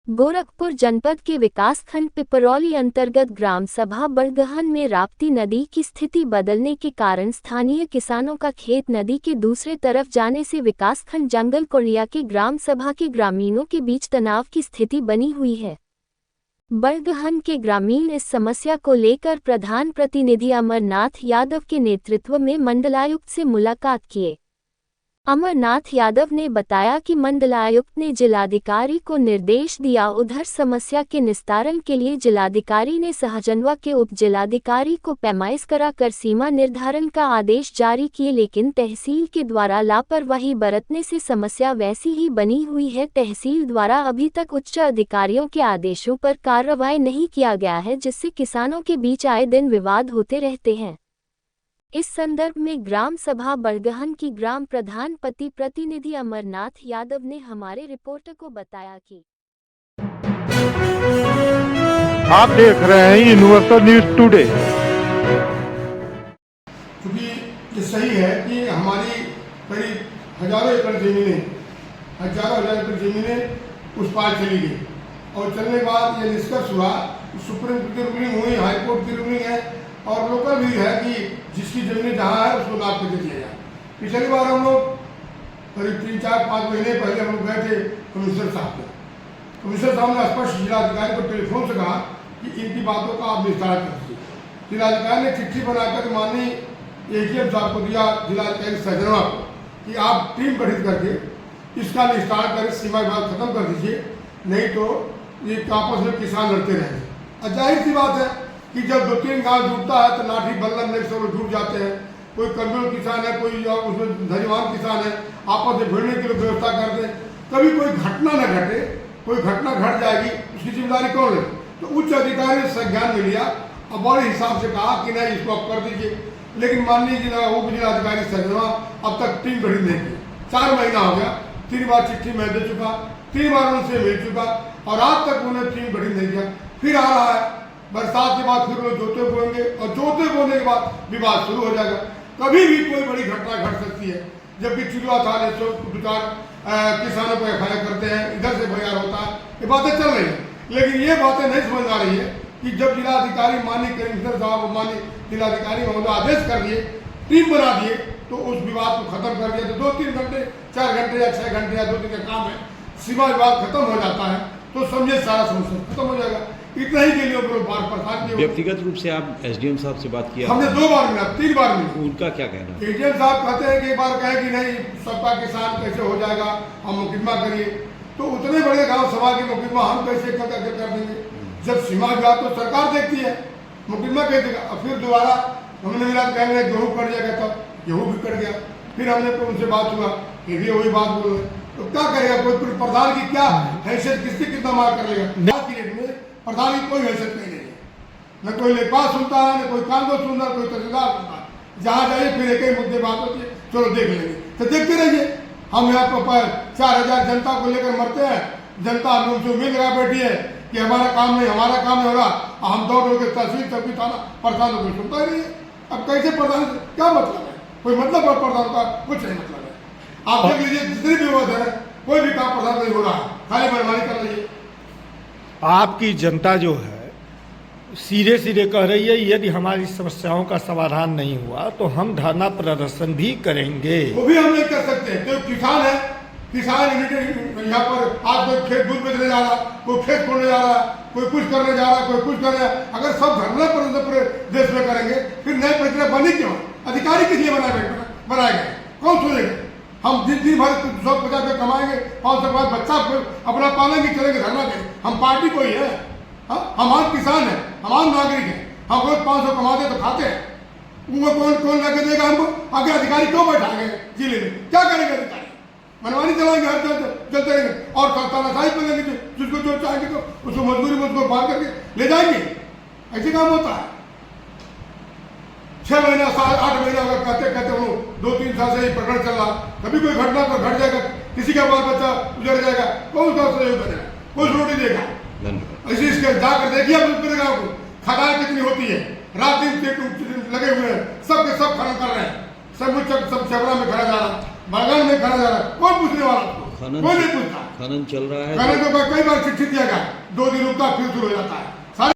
गोरखपुर जनपद के विकासखंड पिपरौली अंतर्गत ग्राम सभा बड़गहन में राप्ती नदी की स्थिति बदलने के कारण स्थानीय किसानों का खेत नदी के दूसरे तरफ जाने से विकासखंड जंगल कोड़िया के ग्राम सभा के ग्रामीणों के बीच तनाव की स्थिति बनी हुई है। बड़गहन के ग्रामीण इस समस्या को लेकर प्रधान प्रतिनिधि अमरनाथ यादव के नेतृत्व में मंडलायुक्त से मुलाकात किए। अमरनाथ यादव ने बताया कि मंडलायुक्त ने जिलाधिकारी को निर्देश दिया। उधर समस्या के निस्तारण के लिए जिलाधिकारी ने सहजनवा के उप जिलाधिकारी को पैमाइश कराकर सीमा निर्धारण का आदेश जारी किए, लेकिन तहसील के द्वारा लापरवाही बरतने से समस्या वैसी ही बनी हुई है। तहसील द्वारा अभी तक उच्च अधिकारियों के आदेशों पर कार्रवाई नहीं किया गया है, जिससे किसानों के बीच आए दिन विवाद होते रहते हैं। इस संदर्भ में ग्राम सभा बड़गहन की ग्राम प्रधान प्रतिनिधि अमरनाथ यादव ने हमारे रिपोर्टर को बताया कि आप देख रहे हैं यूनिवर्सल न्यूज टुडे। क्योंकि ये सही है कि हमारी करीब हजारों एकड़ जमीनें उस पार चली गई और चलने के बाद ये निष्कर्ष हुआ, सुप्रीम कोर्ट की रूलिंग हुई, हाई कोर्ट की रूलिंग है और लोकल भी है कि जिसकी जमीन जहाँ है उसको लाभ करके दिया जाए। पिछली बार हम लोग करीब 3-4-5 महीने पहले हम लोग गए थे कमिश्नर साहब को। कमिश्नर साहब ने स्पष्ट जिलाधिकारी को टेलीफोन से कहा कि इनकी बातों का आप निस्तारण कर दीजिए। जिलाधिकारी ने चिट्ठी बनाकर माननीय AGM साहब को दिया, जिलाधिकारी सहजनवा को, कि आप टीम गठित करके इसका निस्तारण कर सीमा विवाद खत्म कर दीजिए, नहीं तो ये आपस में किसान लड़ते रहेंगे। जाहिर सी बात है कि जब 2-3 गांव जुटता है तो लाठी बल्लम में सब जुट जाते हैं। कोई कमजोर किसान है, कोई उसमें धनवान किसान है, आपस में भिड़ने के लिए व्यवस्था कर दें। कभी कोई घटना न घटे, कोई घटना घट जाएगी उसकी जिम्मेदारी कौन ले? तो उच्च अधिकारी ने संज्ञान में लिया और बड़े हिसाब से कहा कि नहीं इसको आप कर दीजिए, लेकिन माननीय उप जिलाधिकारी सहजनवा अब तक टीम गठित नहीं की। 4 महीना हो गया, 3 बार चिट्ठी मैं दे चुका, 3 बार उनसे मिल चुका और आज तक उन्हें टीम गठित नहीं किया। फिर आ रहा है बरसात के बाद, फिर लोग जोते बोएंगे और जोते बोने के बाद विवाद शुरू हो जाएगा। कभी भी कोई बड़ी घटना घट सकती है। जबकि चिड़वा थाने से किसानों को FIR करते हैं, इधर से FIR होता है, ये बातें चल रही हैं। लेकिन ये बातें नहीं समझ आ रही है कि जब जिलाधिकारी माननीय कमिश्नर साहब माननीय जिलाधिकारी महोदय आदेश कर दिए, टीम बना दिए, तो उस विवाद को खत्म कर दिया। तो 2-3 घंटे, 4 घंटे या 6 घंटे या 2 दिन का काम है, सीमा विवाद खत्म हो जाता है तो समझे सारा समस्या खत्म हो जाएगा। इतना ही के लिए बार परेशान किए। व्यक्तिगत रूप से आप SDM साहब से बात किया? हमने 2 बार मिला, 3 बार मिला। उनका क्या कहना है? AGM साहब कहते हैं कि एक बार कहे कि नहीं सबका किसान कैसे हो जाएगा, हम मुकदमा करिए। तो उतने बड़े गांव सभा के मुकदमा हम कैसे कर देंगे? जब सीमा विवाद तो सरकार देखती है, मुकदमा कैसे देगा? और फिर दोबारा हमने मिला, कहेंगे गेहूँ कट जाएगा, तब गेहूँ भी कट गया। फिर हमने उनसे बात हुआ, ये भी वही बात बोल रहे। तो क्या करेगा कोई? प्रधान की क्या हैसियत, किसकी कितना मार कर लेगा? प्रधान की कोई हैसियत नहीं है, न कोई लेखपाल सुनता है, न कोई कानून सुनता है, कोई तहसीलदार सुनता है। जहाँ जाइए फिर एक ही मुद्दे बात होती है, चलो देख लेंगे। तो देखते रहिए, हम यहाँ पर 4000 जनता को लेकर मरते हैं। जनता हमसे उम्मीद लगा बैठी है कि हमारा काम नहीं हो रहा, हम दौड़ के तहसील चौकी थाना प्रधान को सुनता ही नहीं है। अब कैसे प्रधान, क्या मतलब है? कोई मतलब है प्रधान का? कुछ नहीं मतलब है। आप देख लीजिए जितनी भी विवाद है, कोई भी काम प्रधान नहीं हो रहा, खाली मनमानी कर रही है। आपकी जनता जो है सीधे कह रही है यदि हमारी समस्याओं का समाधान नहीं हुआ तो हम धरना प्रदर्शन भी करेंगे। वो भी हम नहीं कर सकते। तो किसान है, किसान यहाँ पर आज कोई खेत दूध बेचने जा रहा, कोई खेत खोलने जा रहा, कोई कुछ करने जा रहा, कोई कुछ कर रहा। अगर सब धरना प्रदर्शन पूरे देश में करेंगे फिर नए प्रक्रिया बनी क्यों? अधिकारी किस लिए बनाए गए? कौन सुनेगा? हम दिन भर 150 रुपये कमाएंगे, 500 बाद बच्चा अपना पालेंगे, चलेंगे धरना के? हम पार्टी कोई है? हम आज किसान है, हम नागरिक है, हम रोज 500 कमाते तो खाते हैं। वो कौन लाके देगा हमको? आगे अधिकारी क्यों बैठाएंगे जिले में? क्या करेंगे अधिकारी? मनमानी चलाएंगे, हर चलते रहेंगे और तानाशाही करेंगे। जिसको जो चाहेंगे तो उसको मजदूरी में उसको बाहर करके ले जाएंगे। ऐसे काम होता है। 6 महीना 7-8 महीना अगर कहते वो 2-3 साल से ही प्रकरण चल रहा, कभी कोई घटना तो घट जाएगा, किसी का बाल बच्चा उजड़ जाएगा, कौन सा सहयोग करेगा? कोई रोटी देगा? ऐसे इसके जाकर देखिए गाँव को खदान कितनी होती है, रात दिन लगे हुए हैं, सबके सब खनन कर रहे हैं, सब चबरा में खड़ा जा रहा, बागान में खड़ा जा रहा, कौन पूछने वाला? कोई नहीं पूछता। खनन चल रहा है खनन तो कई बार चिट्ठी दिया गया, 2 दिन रुकता फिर शुरू हो जाता है।